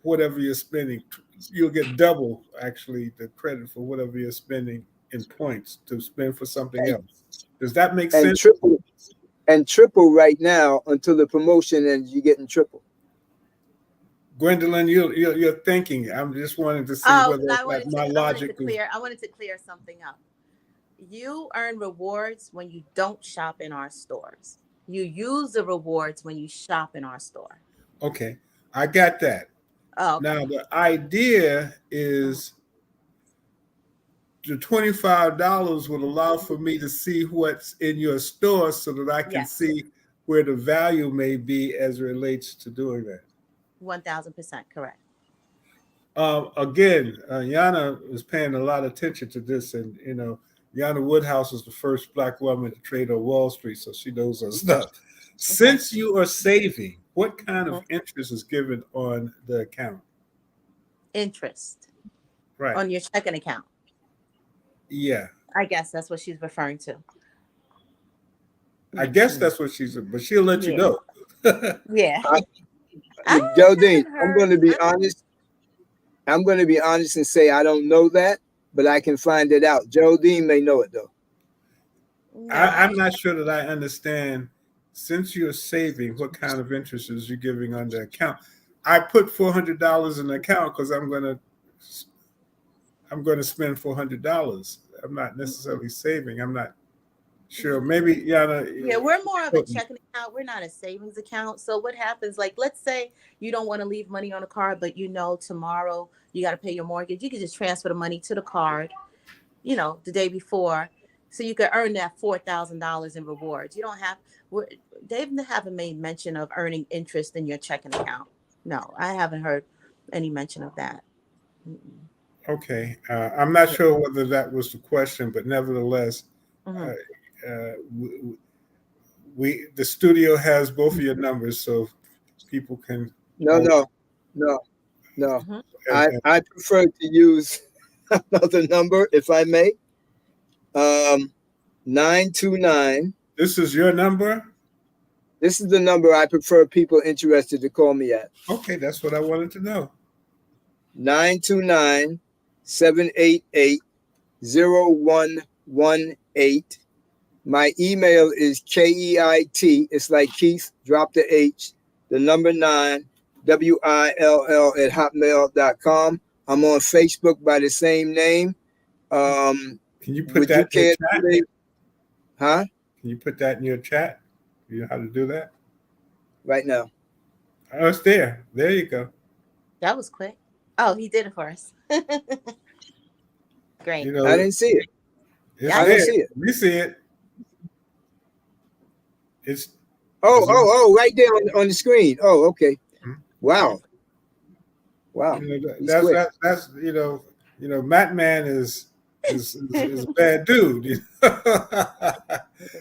whatever you're spending. You'll get double, actually, the credit for whatever you're spending in points to spend for something And, else. Does that make and sense? triple right now until the promotion ends. You're getting triple. Gwendolyn, you're thinking. I'm just wanting to see Oh, whether I that wanted my to I wanted to logic is clear I wanted to clear something up. You earn rewards when you don't shop in our stores. You use the rewards when you shop in our store. okay. I got that. Oh, okay. Now the idea is the $25 would allow for me to see what's in your store so that I can Yes, see where the value may be as it relates to doing that. 1000% correct. Again, Yana is paying a lot of attention to this, and Yana Woodhouse was the first Black woman to trade on Wall Street, so she knows her stuff. Okay. Since you are saving, what kind Mhm. of interest is given on the account? Interest. Right. on your checking account. Yeah. I guess that's what she's referring to. I guess that's what she said, but she'll let you Yeah. know. Yeah. I, I Geraldine, haven't I'm heard. going to be honest. I'm going to be honest and say I don't know that, but I can find it out. Geraldine may know it though. No, I'm not sure that I understand. Since you're saving, what kind of interest is you giving on the account? I put $400 in the account because I'm gonna spend $400. I'm not necessarily saving. I'm not sure. Maybe Yeah, we're more of a Important. checking account. We're not a savings account. So what happens, like, let's say you don't want to leave money on a card, but you know tomorrow you got to pay your mortgage. You can just transfer the money to the card, the day before, so you could earn that $4,000 in rewards. You don't have. They haven't made mention of earning interest in your checking account. No, I haven't heard any mention of that. Mm-mm. Okay. I'm not sure whether that was the question, but nevertheless, Mhm. the studio has both of your numbers, so people can. No. Mhm. And I prefer to use another number if I may. 929. this is your number. This is the number I prefer people interested to call me at. Okay, that's what I wanted to know. 929-788-0118. My email is KEIT. It's like Keith, drop the H, the number 9, WILL@hotmail.com. I'm on Facebook by the same name. Can you put Would you that in your care chat? to Huh? Can you put that in your chat? You know how to do that? Right now. Oh, it's there. There you go. That was quick. Oh, he did it for us. Great. You know, I didn't see it. it's I I there. don't see it. We see it. It's Oh, right there on the screen. Oh, okay. Wow. Wow. He's that's quick. that's Matt Man is a bad dude.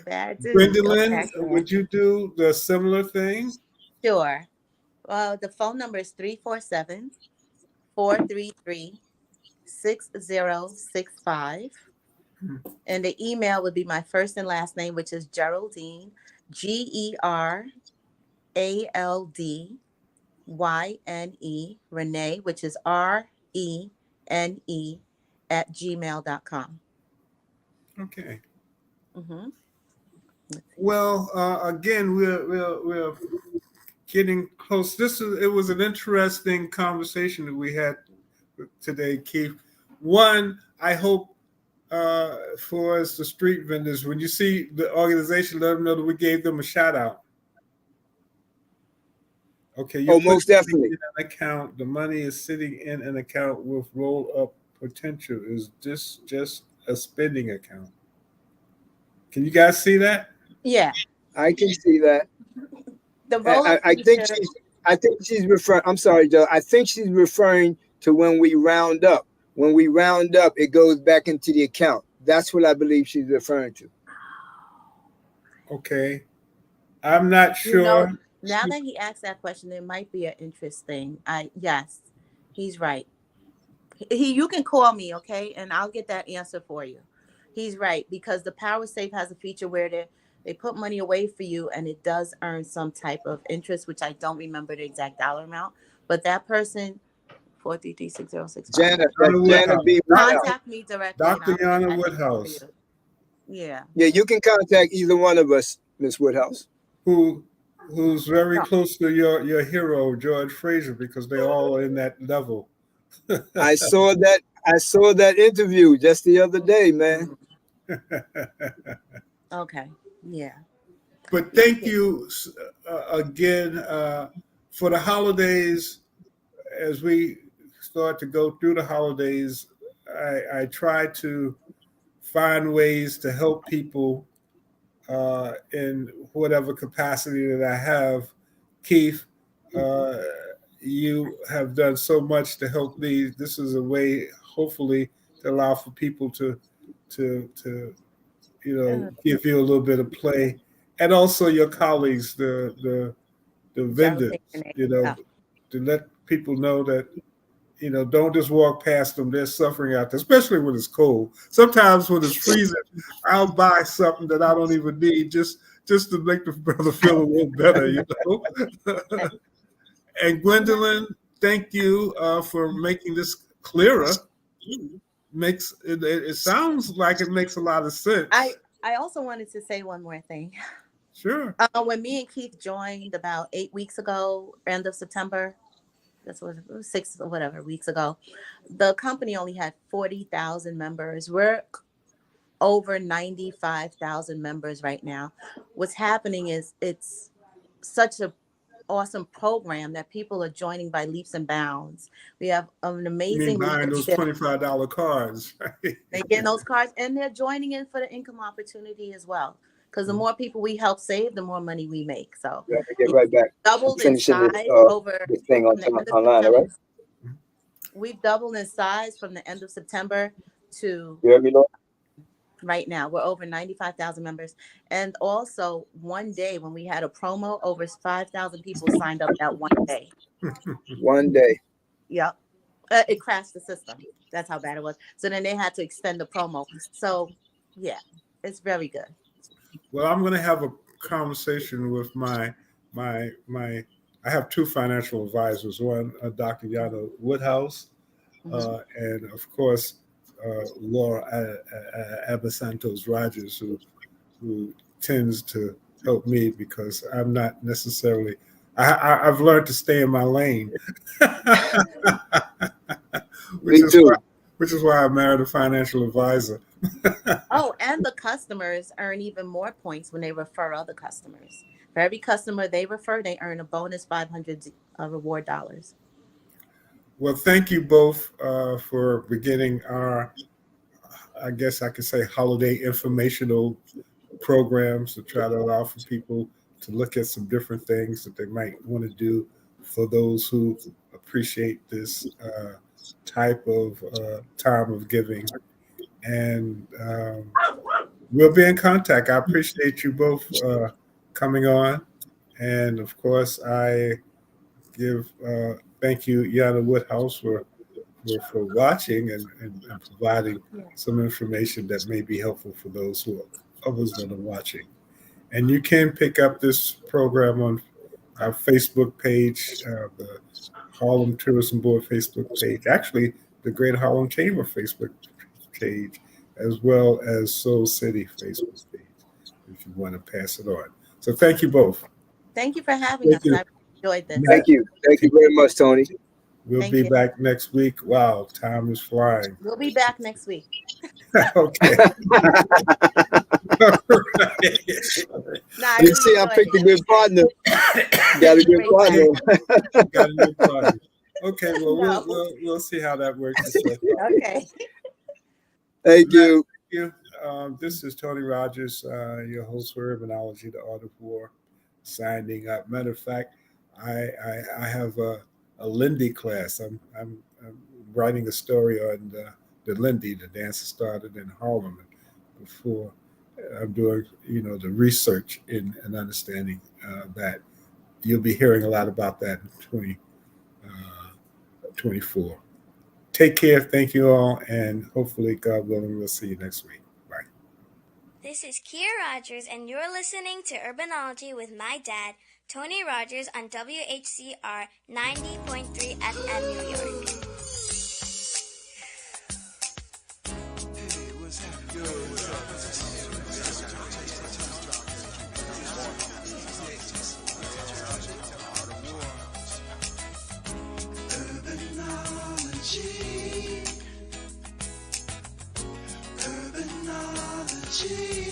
Bad dude. Gwendolyn, Okay. would you do the similar thing? Sure. Well, the phone number is 347-433-6065. And the email would be my first and last name, which is Geraldine, GERALDYNE, Renee, which is RENE @gmail.com. Okay. Mm-hmm. Well, again, we're getting close. It was an interesting conversation that we had today, Keith. One, I hope for us, the street vendors, when you see the organization, let them know that we gave them a shout out. Okay, you Most definitely. in an account. The money is sitting in an account with roll up potential. Is this just a spending account? Can you guys see that? Yeah. I can see that. The roll-up I think feature- she's referring. I'm sorry, Joe. I think she's referring to when we round up. When we round up, it goes back into the account. That's what I believe she's referring to. Okay, I'm not sure. Now that he asked that question, it might be an interest thing. Yes, he's right. You can call me, okay, and I'll get that answer for you. He's right, because the Power Safe has a feature where they put money away for you and it does earn some type of interest, which I don't remember the exact dollar amount. But that person, 433-6065. Janet B. Contact me directly. and Dr. I'll get Yana that info Woodhouse. for you. Yeah. Yeah, you can contact either one of us, Miss Woodhouse. Who's very close to your hero, George Fraser, because they're all in that level. I saw that interview just the other day, man. Okay. Yeah. But thank you again for the holidays. As we start to go through the holidays, I try to find ways to help people in whatever capacity that I have. Keith, you have done so much to help me. This is a way, hopefully, to allow for people to give you a little bit of play, and also your colleagues, the vendors, to let people know that don't just walk past them. They're suffering out there, especially when it's cold. Sometimes when it's freezing, I'll buy something that I don't even need just to make the brother feel a little better, And Gwendolyn, thank you for making this clearer. It sounds like it makes a lot of sense. I also wanted to say one more thing. Sure. When me and Keith joined about 8 weeks ago, end of September, that's what it was, 6 or whatever weeks ago, the company only had 40,000 members. We're over 95,000 members right now. What's happening is it's such a awesome program that people are joining by leaps and bounds. We have an amazing buying those $25 cards. Right? They're getting those cards and they're joining in for the income opportunity as well. Because the more people we help save, the more money we make. So get right back. Doubled in size over this thing online, all right? We've doubled in size from the end of September to you hear me, Lord? Right now. We're over 95,000 members. And also one day when we had a promo, over 5,000 people signed up that one day. One day. Yep. It crashed the system. That's how bad it was. So then they had to extend the promo. So yeah, it's very good. Well, I'm going to have a conversation with my I have two financial advisors. One, Dr. Yana Woodhouse, and of course, Laura Abasantos Rogers, who tends to help me because I'm not necessarily. I've learned to stay in my lane, which is why I married a financial advisor. Oh, and the customers earn even more points when they refer other customers. For every customer they refer, they earn a bonus 500 reward dollars. Well, thank you both for beginning our, I guess I could say, holiday informational programs to try to allow for people to look at some different things that they might want to do for those who appreciate this type of time of giving. And we'll be in contact. I appreciate you both coming on. And of course, I give thank you, Yana Woodhouse, for watching and providing some information that may be helpful for those others that are watching. And you can pick up this program on our Facebook page, the Harlem Tourism Board Facebook page, actually the Greater Harlem Chamber Facebook page, as well as Soul City Facebook page, if you want to pass it on. So thank you both. Thank you for having us. I enjoyed this. Thank you. Thank you very much, Tony. We'll be back next week. Wow, time is flying. We'll be back next week. Okay. You see, I picked a good partner. Got a good partner. Got a good partner. Okay, well, we'll see how that works. Okay. Thank you. Thank you. This is Tony Rogers, your host for Urbanology, the Art of War, signing up. Matter of fact, I have a Lindy class. I'm writing a story on the Lindy, the dance that started in Harlem. Before I'm doing, the research and understanding that. You'll be hearing a lot about that in 2024. Take care. Thank you all. And hopefully, God willing, we'll see you next week. Bye. This is Kia Rogers, and you're listening to Urbanology with my dad, Tony Rogers, on WHCR 90.3 FM New York. Hey, what's happening? Urbanology.